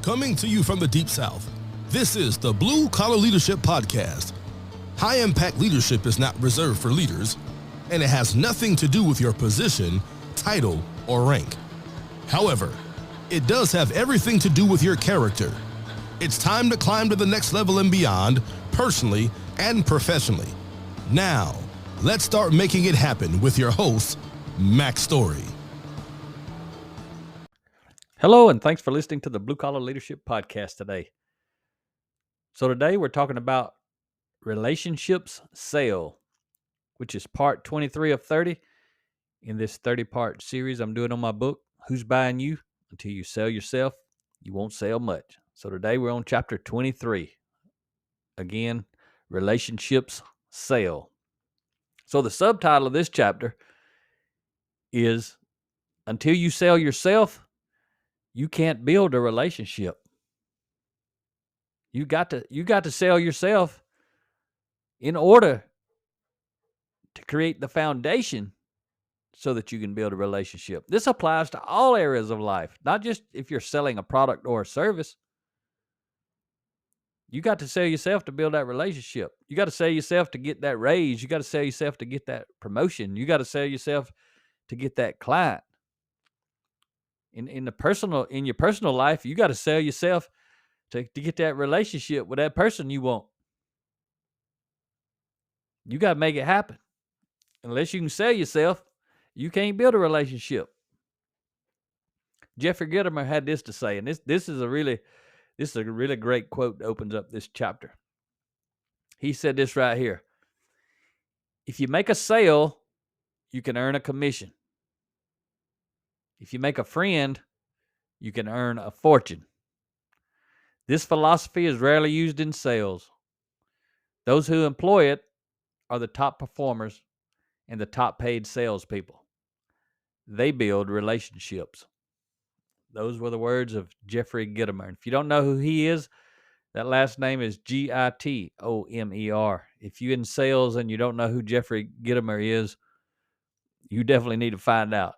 Coming to you from the Deep South, this is the Blue Collar Leadership Podcast. High-impact leadership is not reserved for leaders, and it has nothing to do with your position, title, or rank. However, it does have everything to do with your character. It's time to climb to the next level and beyond, personally and professionally. Now, let's start making it happen with your host, Mac Story. Hello, and thanks for listening to the Blue Collar Leadership Podcast today. So today we're talking about relationships sale, which is part 23 of 30 in this 30-part series I'm doing on my book, Who's Buying You? Until you sell yourself, you won't sell much. So today we're on chapter 23. Again, relationships sale. So the subtitle of this chapter is Until You Sell Yourself, you can't build a relationship. You got to sell yourself in order to create the foundation so that you can build a relationship. This applies to all areas of life, not just if you're selling a product or a service. You got to sell yourself to build that relationship. You got to sell yourself to get that raise. You got to sell yourself to get that promotion. You got to sell yourself to get that client. In your personal life, you got to sell yourself to get that relationship with that person you want. You got to make it happen. Unless you can sell yourself, you can't build a relationship. Jeffrey Gitomer had this to say, and this is a really great quote that opens up this chapter. He said this right here. If you make a sale, you can earn a commission. If you make a friend, you can earn a fortune. This philosophy is rarely used in sales. Those who employ it are the top performers and the top paid salespeople. They build relationships. Those were the words of Jeffrey Gitomer. If you don't know who he is, that last name is Gitomer. If you're in sales and you don't know who Jeffrey Gitomer is, you definitely need to find out.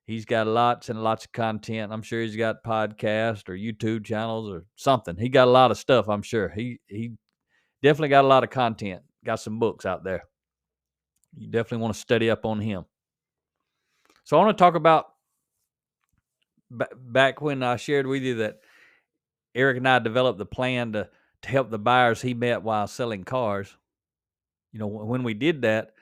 He's got lots and lots of content. I'm sure he's got podcasts or YouTube channels or something. He got a lot of stuff, I'm sure. He definitely got a lot of content. Got some books out there. You definitely want to study up on him. So I want to talk about back when I shared with you that Eric and I developed the plan to help the buyers he met while selling cars. You know, when we did that,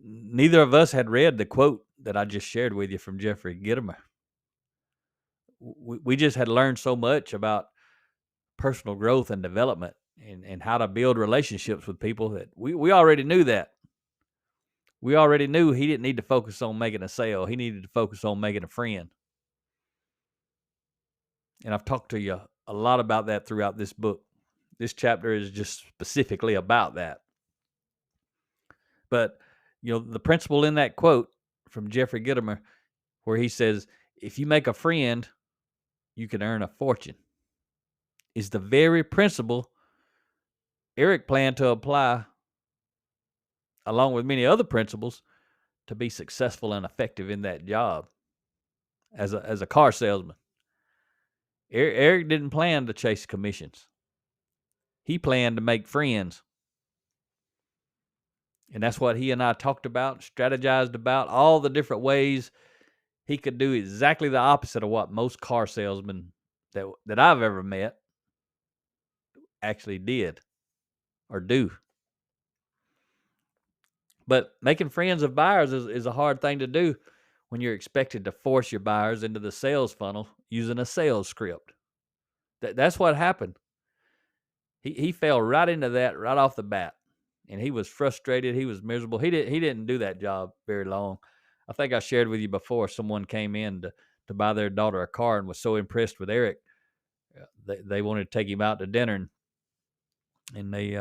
neither of us had read the quote that I just shared with you from Jeffrey Gitomer. We just had learned so much about personal growth and development and how to build relationships with people that we already knew that. We already knew he didn't need to focus on making a sale. He needed to focus on making a friend. And I've talked to you a lot about that throughout this book. This chapter is just specifically about that. But, you know, the principle in that quote from Jeffrey Gitomer, where he says, if you make a friend, you can earn a fortune, is the very principle Eric planned to apply, along with many other principles, to be successful and effective in that job as a car salesman. Eric didn't plan to chase commissions. He planned to make friends. And that's what he and I talked about, strategized about, all the different ways he could do exactly the opposite of what most car salesmen that I've ever met actually did or do. But making friends of buyers is a hard thing to do when you're expected to force your buyers into the sales funnel using a sales script. That's what happened. He fell right into that right off the bat. And he was frustrated. He was miserable. He didn't do that job very long. I think I shared with you before, someone came in to buy their daughter a car and was so impressed with Eric. They wanted to take him out to dinner, and they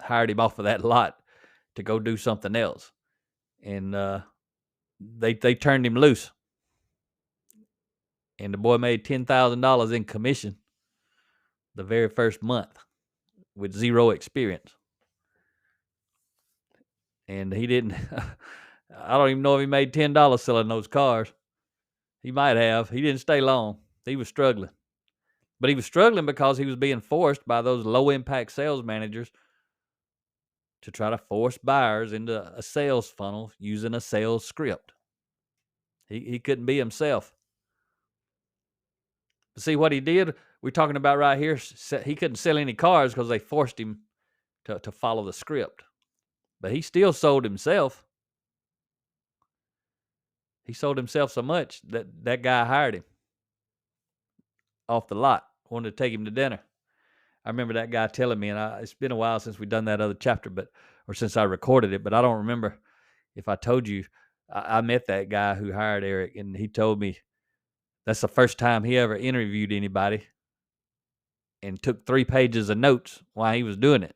hired him off of that lot to go do something else. And they turned him loose. And the boy made $10,000 in commission the very first month with zero experience. And he didn't, I don't even know if he made $10 selling those cars. He might have. He didn't stay long. He was struggling. But he was struggling because he was being forced by those low-impact sales managers to try to force buyers into a sales funnel using a sales script. He couldn't be himself. But see what he did? We're talking about right here. He couldn't sell any cars because they forced him to follow the script. But he still sold himself. He sold himself so much that guy hired him off the lot, wanted to take him to dinner. I remember that guy telling me, and it's been a while since we've done that other chapter, or since I recorded it, but I don't remember if I told you. I met that guy who hired Eric, and he told me that's the first time he ever interviewed anybody and took 3 pages of notes while he was doing it.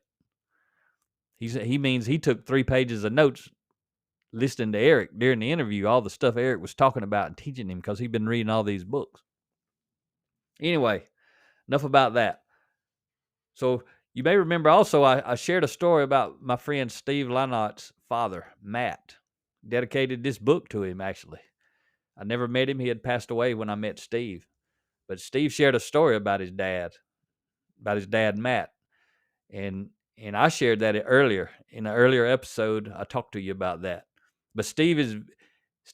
He means he took 3 pages of notes listening to Eric during the interview, all the stuff Eric was talking about and teaching him because he'd been reading all these books. Anyway, enough about that. So you may remember also I shared a story about my friend Steve Lynott's father, Matt. Dedicated this book to him, actually. I never met him. He had passed away when I met Steve. But Steve shared a story about his dad, Matt. And I shared that earlier. In an earlier episode, I talked to you about that. But Steve's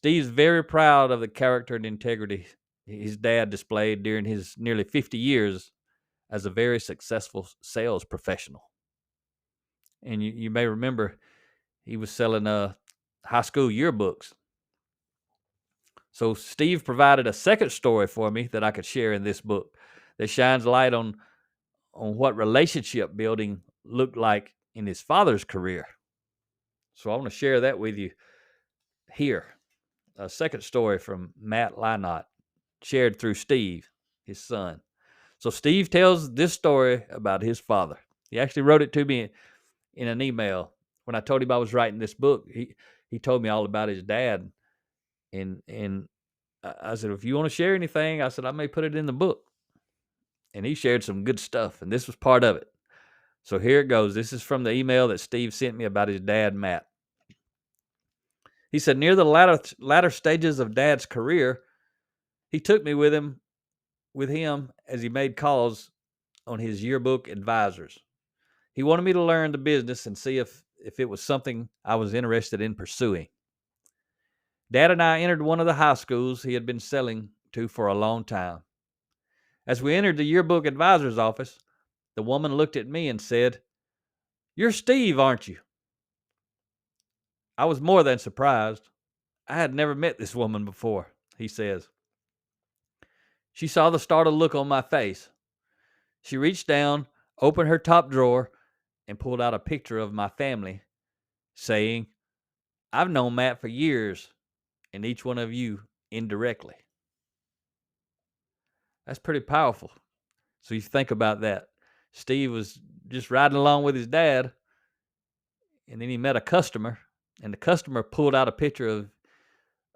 very proud of the character and integrity his dad displayed during his nearly 50 years as a very successful sales professional. And you may remember he was selling high school yearbooks. So Steve provided a second story for me that I could share in this book that shines light on what relationship building looked like in his father's career. So I want to share that with you here. A second story from Matt Lynott, shared through Steve, his son. So Steve tells this story about his father. He actually wrote it to me in an email. When I told him I was writing this book, he told me all about his dad. And I said, if you want to share anything, I said, I may put it in the book. And he shared some good stuff, and this was part of it. So here it goes. This is from the email that Steve sent me about his dad, Matt. He said, near the latter stages of Dad's career, he took me with him as he made calls on his yearbook advisors. He wanted me to learn the business and see if it was something I was interested in pursuing. Dad and I entered one of the high schools he had been selling to for a long time. As we entered the yearbook advisor's office, the woman looked at me and said, "You're Steve, aren't you?" I was more than surprised. I had never met this woman before, he says. She saw the startled look on my face. She reached down, opened her top drawer, and pulled out a picture of my family, saying, "I've known Matt for years, and each one of you indirectly." That's pretty powerful. So you think about that. Steve was just riding along with his dad, and then he met a customer, and the customer pulled out a picture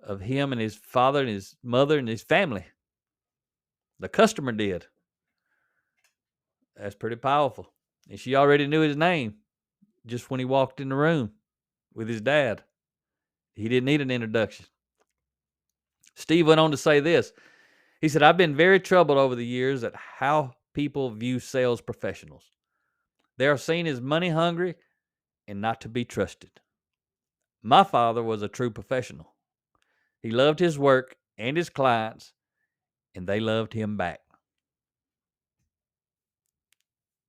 of him and his father and his mother and his family. The customer did. That's pretty powerful. And she already knew his name just when he walked in the room with his dad. He didn't need an introduction. Steve went on to say this. He said, "I've been very troubled over the years at how people view sales professionals. They are seen as money hungry and not to be trusted. My father was a true professional. He loved his work and his clients, and they loved him back."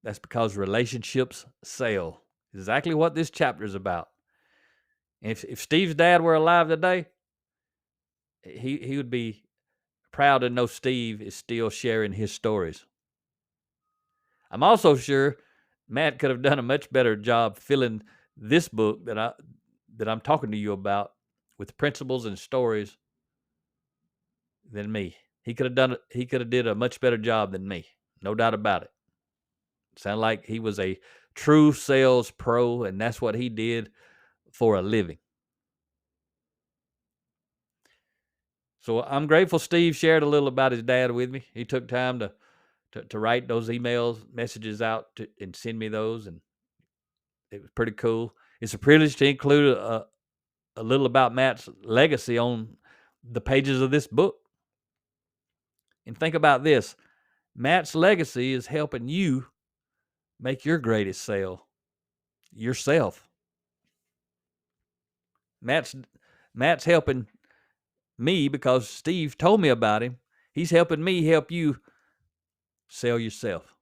That's because relationships sell. Exactly what this chapter is about. If Steve's dad were alive today, he would be proud to know Steve is still sharing his stories. I'm also sure Matt could have done a much better job filling this book that I'm talking to you about with principles and stories than me. He could have did a much better job than me. No doubt about it. Sound like he was a true sales pro, and that's what he did for a living. So I'm grateful Steve shared a little about his dad with me. He took time to write those messages out and send me those, and it was pretty cool. It's a privilege to include a little about Matt's legacy on the pages of this book. And think about this. Matt's legacy is helping you make your greatest sale yourself. Matt's helping me because Steve told me about him. He's helping me help you sell yourself.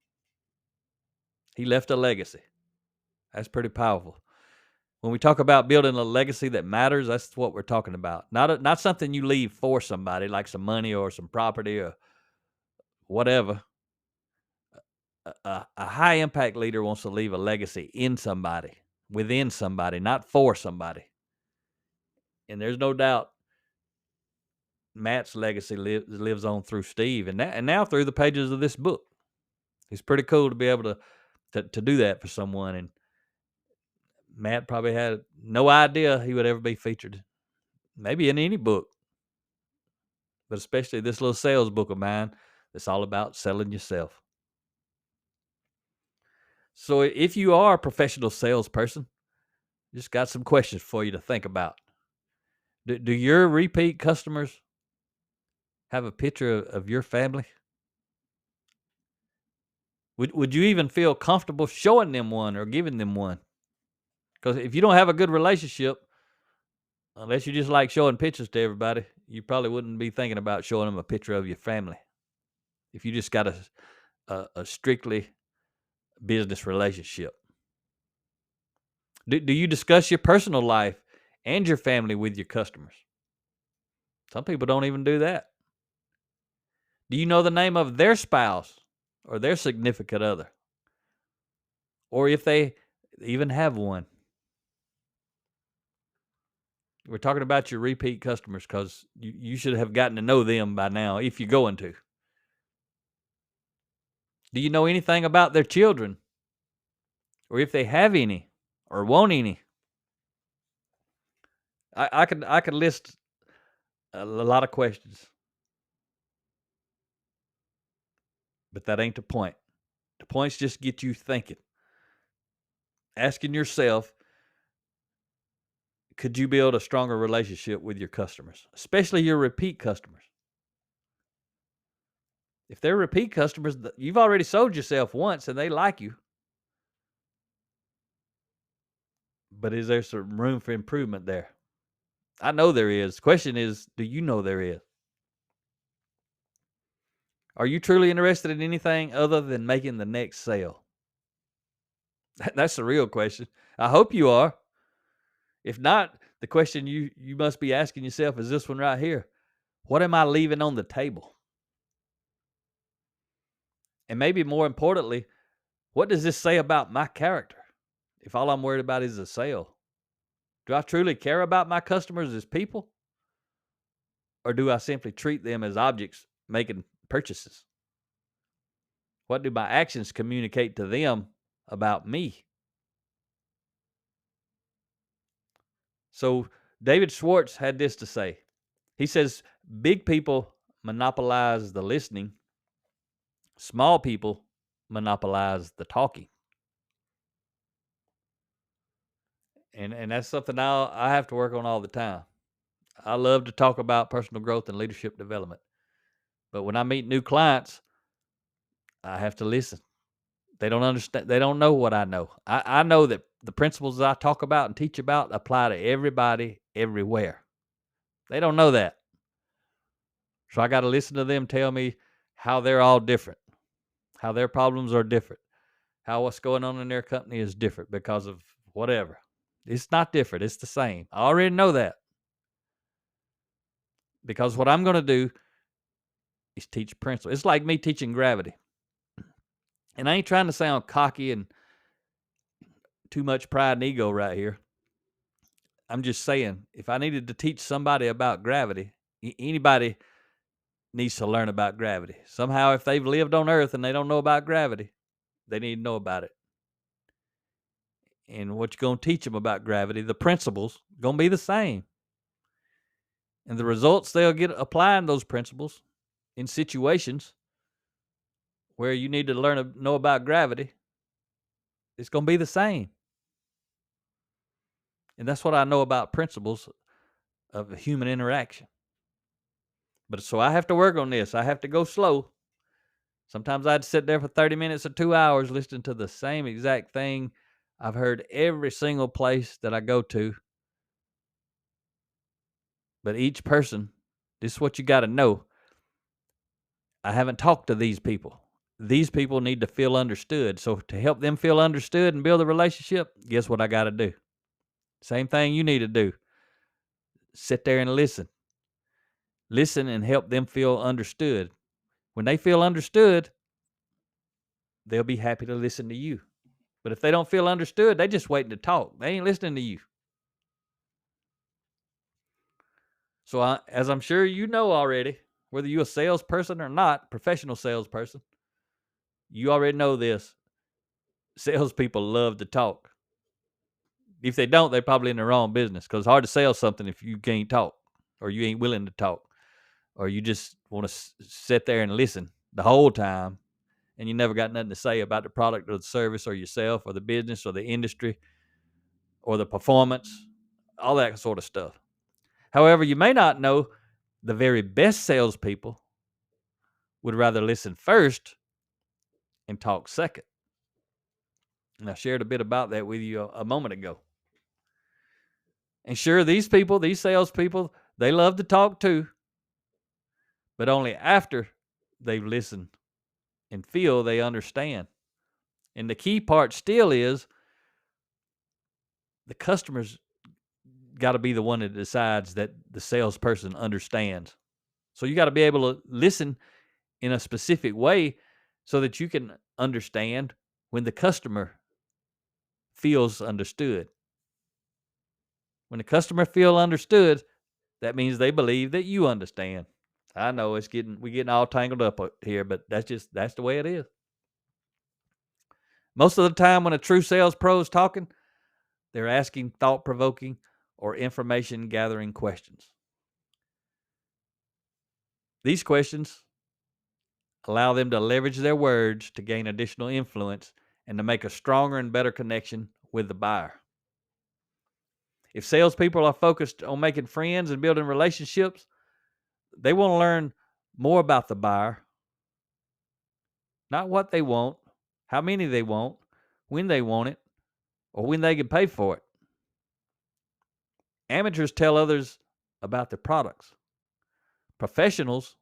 He left a legacy. That's pretty powerful. When we talk about building a legacy that matters, that's what we're talking about. Not something you leave for somebody, like some money or some property or whatever. A high impact leader wants to leave a legacy in somebody, within somebody, not for somebody. And there's no doubt Matt's legacy lives on through Steve, and now through the pages of this book. It's pretty cool to be able to do that for someone. And Matt probably had no idea he would ever be featured, maybe in any book, but especially this little sales book of mine that's all about selling yourself. So if you are a professional salesperson, just got some questions for you to think about. Do your repeat customers have a picture of your family? Would you even feel comfortable showing them one or giving them one? Because if you don't have a good relationship, unless you just like showing pictures to everybody, you probably wouldn't be thinking about showing them a picture of your family. If you just got a strictly business relationship. Do you discuss your personal life and your family with your customers? Some people don't even do that. Do you know the name of their spouse or their significant other? Or if they even have one? We're talking about your repeat customers because you should have gotten to know them by now if you're going to. Do you know anything about their children? Or if they have any or want any? I could list a lot of questions. But that ain't the point. The point's just get you thinking. Asking yourself, could you build a stronger relationship with your customers, especially your repeat customers? If they're repeat customers, you've already sold yourself once and they like you. But is there some room for improvement there? I know there is. The question is, do you know there is? Are you truly interested in anything other than making the next sale? That's the real question. I hope you are. If not, the question you must be asking yourself is this one right here. What am I leaving on the table? And maybe more importantly, what does this say about my character? If all I'm worried about is a sale. Do I truly care about my customers as people? Or do I simply treat them as objects making purchases? What do my actions communicate to them about me? So David Schwartz had this to say. He says, big people monopolize the listening. Small people monopolize the talking. And that's something I have to work on all the time. I love to talk about personal growth and leadership development. But when I meet new clients, I have to listen. They don't understand. They don't know what I know. I know that the principles I talk about and teach about apply to everybody, everywhere. They don't know that. So I got to listen to them tell me how they're all different, how their problems are different, how what's going on in their company is different because of whatever. It's not different. It's the same. I already know that. Because what I'm going to do is teach principles. It's like me teaching gravity. And I ain't trying to sound cocky and too much pride and ego right here. I'm just saying, if I needed to teach somebody about gravity, anybody needs to learn about gravity. Somehow, if they've lived on Earth and they don't know about gravity, they need to know about it. And what you're going to teach them about gravity, the principles, going to be the same. And the results they'll get applying those principles in situations where you need to know about gravity, it's going to be the same. And that's what I know about principles of human interaction. But so I have to work on this. I have to go slow. Sometimes I'd sit there for 30 minutes or 2 hours listening to the same exact thing I've heard every single place that I go to. But each person, this is what you got to know. I haven't talked to these people. These people need to feel understood. So to help them feel understood and build a relationship, guess what I got to do? Same thing you need to do. Sit there and listen. Listen and help them feel understood. When they feel understood, they'll be happy to listen to you. But if they don't feel understood, they just waiting to talk. They ain't listening to you. So as I'm sure you know already, whether you're a salesperson or not, professional salesperson, you already know this. Salespeople love to talk. If they don't, they're probably in the wrong business, because it's hard to sell something if you can't talk, or you ain't willing to talk, or you just want to sit there and listen the whole time, and you never got nothing to say about the product or the service or yourself or the business or the industry or the performance, all that sort of stuff. However, you may not know the very best salespeople would rather listen first and talk second. And I shared a bit about that with you a moment ago. And sure, these people, these salespeople, they love to talk too, but only after they've listened and feel they understand. And the key part still is the customer's got to be the one that decides that the salesperson understands. So you got to be able to listen in a specific way so that you can understand when the customer feels understood. When the customer feels understood, that means they believe that you understand. I know we're getting all tangled up here, but that's the way it is. Most of the time when a true sales pro is talking, they're asking thought-provoking or information-gathering questions. These questions allow them to leverage their words to gain additional influence and to make a stronger and better connection with the buyer. If salespeople are focused on making friends and building relationships, they want to learn more about the buyer, not what they want, how many they want, when they want it, or when they can pay for it. Amateurs tell others about their products. Professionals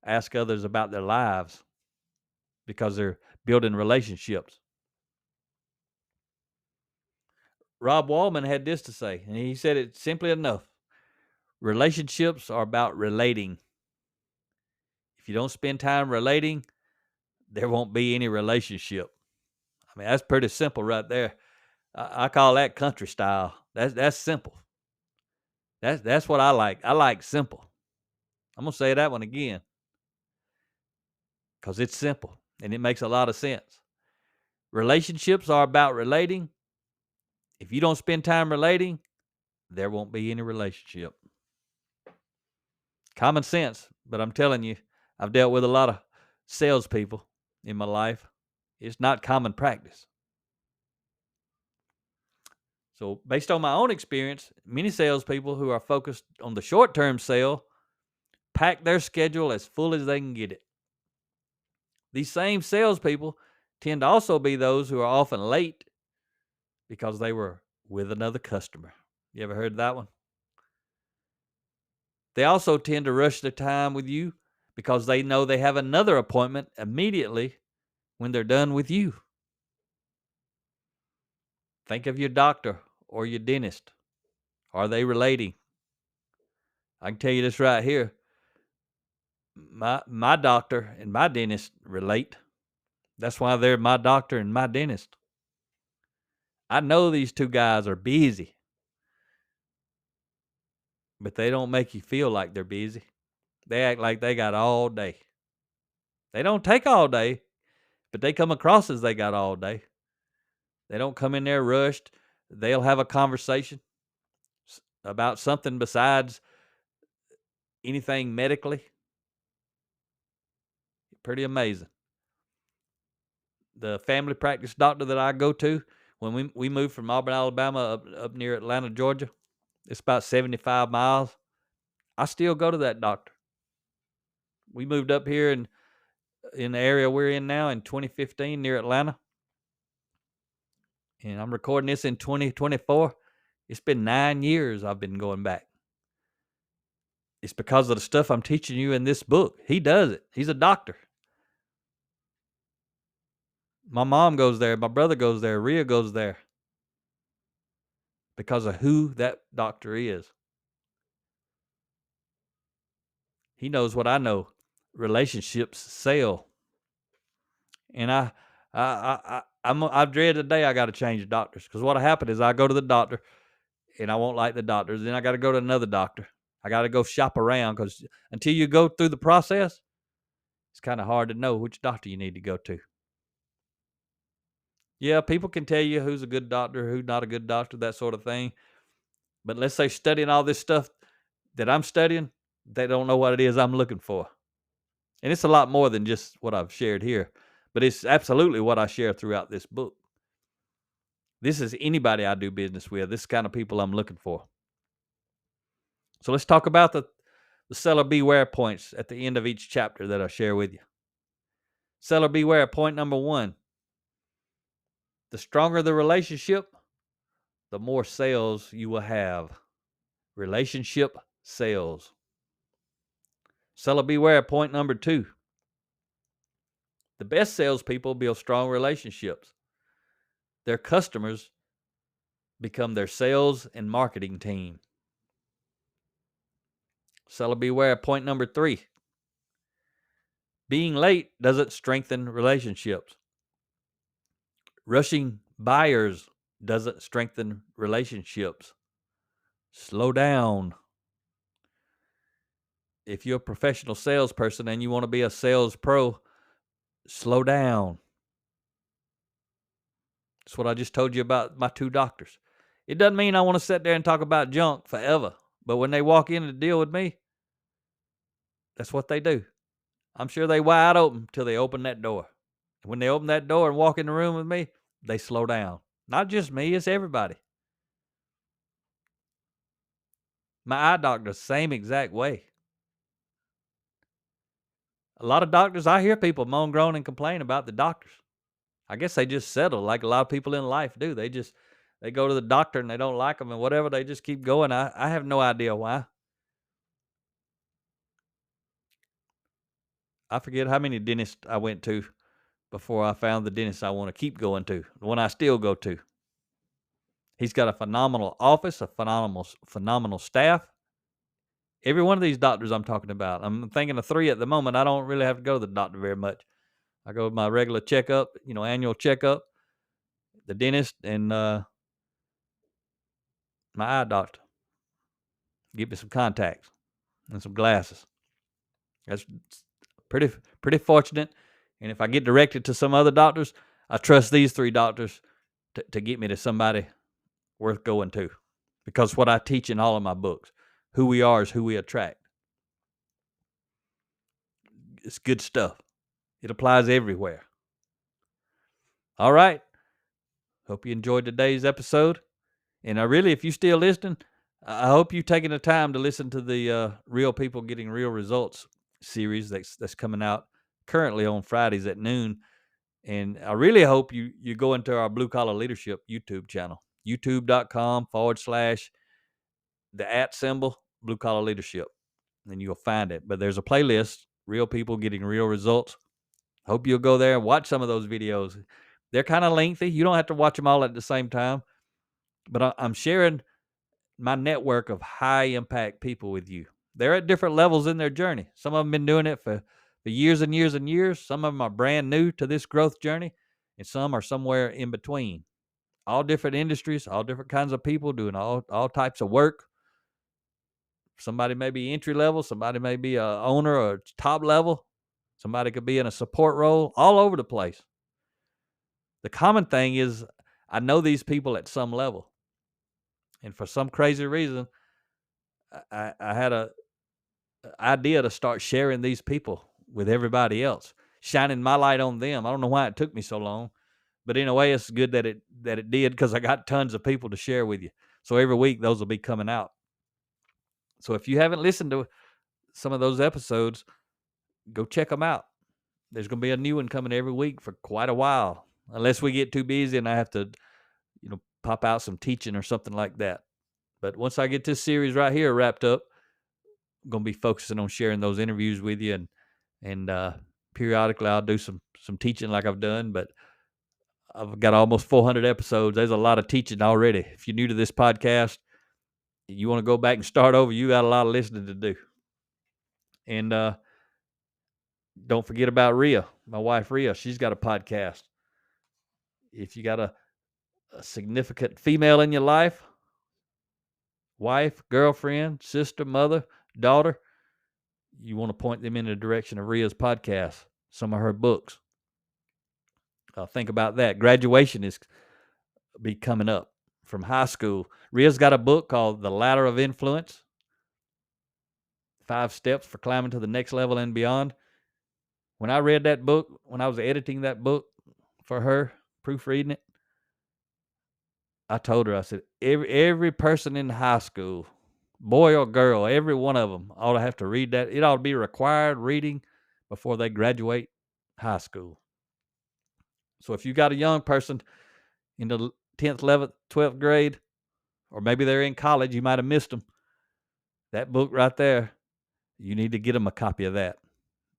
ask others about their lives because they're building relationships. Rob Wallman had this to say, and he said it simply enough. Relationships are about relating. If you don't spend time relating, there won't be any relationship. I mean, that's pretty simple right there. I call that country style. That's simple. That's what I like. I like simple. I'm going to say that one again because it's simple and it makes a lot of sense. Relationships are about relating. If you don't spend time relating, there won't be any relationship. Common sense, but I'm telling you, I've dealt with a lot of salespeople in my life. It's not common practice. So based on my own experience, many salespeople who are focused on the short-term sale pack their schedule as full as they can get it. These same salespeople tend to also be those who are often late because they were with another customer. You ever heard that one? They also tend to rush their time with you because they know they have another appointment immediately when they're done with you. Think of your doctor or your dentist. Are they relating? I can tell you this right here. My doctor and my dentist relate. That's why they're my doctor and my dentist. I know these two guys are busy, but they don't make you feel like they're busy. They act like they got all day. They don't take all day, but they come across as they got all day. They don't come in there rushed. They'll have a conversation about something besides anything medically. Pretty amazing. The family practice doctor that I go to, when we moved from Auburn, Alabama up near Atlanta, Georgia, it's about 75 miles. I still go to that doctor. We moved up here in in the area we're in now in 2015 near Atlanta. And I'm recording this in 2024. It's been 9 years I've been going back. It's because of the stuff I'm teaching you in this book. He does it. He's a doctor. My mom goes there. My brother goes there. Rhea goes there. Because of who that doctor is. He knows what I know. Relationships sell. And I dread the day I got to change doctors. Because what'll happen is I go to the doctor and I won't like the doctors. Then I got to go to another doctor. I got to go shop around, because until you go through the process, it's kind of hard to know which doctor you need to go to. Yeah, people can tell you who's a good doctor, who's not a good doctor, that sort of thing. But let's say studying all this stuff that I'm studying, they don't know what it is I'm looking for. And it's a lot more than just what I've shared here, but it's absolutely what I share throughout this book. This is anybody I do business with. This is the kind of people I'm looking for. So let's talk about the seller beware points at the end of each chapter that I share with you. Seller beware, point number 1. The stronger the relationship, the more sales you will have. Relationship sales. Seller beware, point number 2. The best salespeople build strong relationships. Their customers become their sales and marketing team. Seller beware, point number 3. Being late doesn't strengthen relationships. Rushing buyers doesn't strengthen relationships. Slow down. If you're a professional salesperson and you want to be a sales pro, slow down. That's what I just told you about my 2 doctors. It doesn't mean I want to sit there and talk about junk forever. But when they walk in to deal with me, that's what they do. I'm sure they wide open till they open that door. And when they open that door and walk in the room with me, they slow down. Not just me, it's everybody. My eye doctor, same exact way. A lot of doctors, I hear people moan, groan, and complain about the doctors. I guess they just settle like a lot of people in life do. They go to the doctor and they don't like them and whatever. They just keep going. I have no idea why. I forget how many dentists I went to before I found the dentist I want to keep going to, the one I still go to. He's got a phenomenal office, a phenomenal staff. Every one of these doctors I'm talking about, I'm thinking of 3 at the moment. I don't really have to go to the doctor very much. I go to my regular checkup, annual checkup, the dentist, and my eye doctor. Give me some contacts and some glasses. That's pretty fortunate. And if I get directed to some other doctors, I trust these 3 doctors to get me to somebody worth going to. Because what I teach in all of my books, who we are is who we attract. It's good stuff. It applies everywhere. All right. Hope you enjoyed today's episode. And if you're still listening, I hope you've taken the time to listen to the Real People Getting Real Results series that's coming out currently on Fridays at noon. And I really hope you go into our Blue Collar Leadership YouTube channel, youtube.com/the @ Blue Collar Leadership. And you'll find it. But there's a playlist, Real People Getting Real Results. Hope you'll go there and watch some of those videos. They're kind of lengthy. You don't have to watch them all at the same time. But I'm sharing my network of high impact people with you. They're at different levels in their journey. Some of them have been doing it for years and years and years. Some of them are brand new to this growth journey, and some are somewhere in between. All different industries, all different kinds of people doing all types of work. Somebody may be entry level. Somebody may be a owner or top level. Somebody could be in a support role, all over the place. The common thing is I know these people at some level. And for some crazy reason, I had an idea to start sharing these people with everybody else, shining my light on them. I don't know why it took me so long, but in a way, it's good that it did, because I got tons of people to share with you. So every week, those will be coming out. So if you haven't listened to some of those episodes, go check them out. there's going to be a new one coming every week for quite a while, unless we get too busy and I have to, pop out some teaching or something like that. But once I get this series right here wrapped up, I'm going to be focusing on sharing those interviews with you, and periodically I'll do some teaching like I've done, but I've got almost 400 episodes. There's a lot of teaching already. If you're new to this podcast, you want to go back and start over, you got a lot of listening to do. And don't forget about Rhea, my wife Rhea. She's got a podcast. If you got a significant female in your life, wife, girlfriend, sister, mother, daughter, you want to point them in the direction of Rhea's podcast, some of her books. Think about that. Graduation is be coming up from high school. Rhea's got a book called The Ladder of Influence, 5 Steps for Climbing to the Next Level and Beyond. When I read that book, when I was editing that book for her, proofreading it, I told her, I said, every person in high school, boy or girl, every one of them ought to have to read that. It ought to be required reading before they graduate high school. So if you got a young person in the 10th, 11th, 12th grade, or maybe they're in college, you might have missed them, that book right there, you need to get them a copy of that.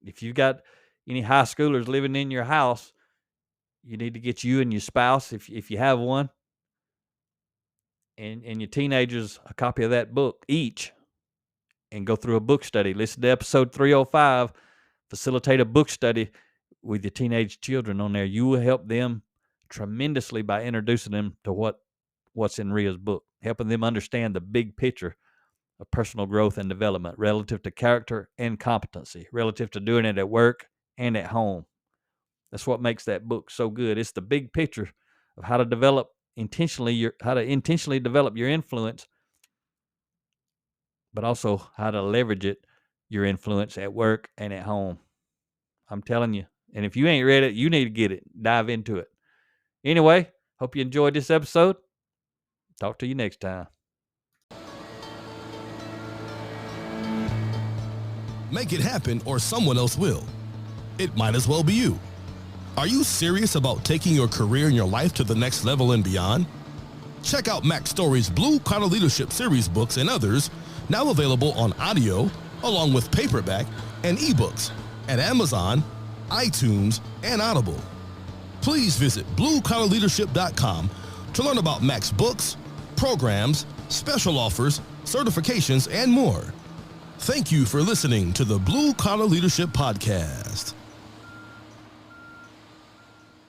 If you've got any high schoolers living in your house, you need to get you and your spouse, if you have one, and your teenagers a copy of that book each, and go through a book study. Listen to episode 305, facilitate a book study with your teenage children on there. You will help them tremendously by introducing them to what's in Rhea's book, helping them understand the big picture of personal growth and development relative to character and competency, relative to doing it at work and at home. That's what makes that book so good. It's the big picture of how to intentionally develop your influence, but also how to leverage your influence at work and at home. I'm telling you. And if you ain't read it, you need to get it. Dive into it. Anyway, hope you enjoyed this episode. Talk to you next time. Make it happen or someone else will. It might as well be you. Are you serious about taking your career and your life to the next level and beyond? Check out Mac Story's Blue Collar Leadership Series books and others, now available on audio, along with paperback and ebooks at Amazon, iTunes, and Audible. Please visit bluecollarleadership.com to learn about Mac's books, programs, special offers, certifications, and more. Thank you for listening to the Blue Collar Leadership Podcast.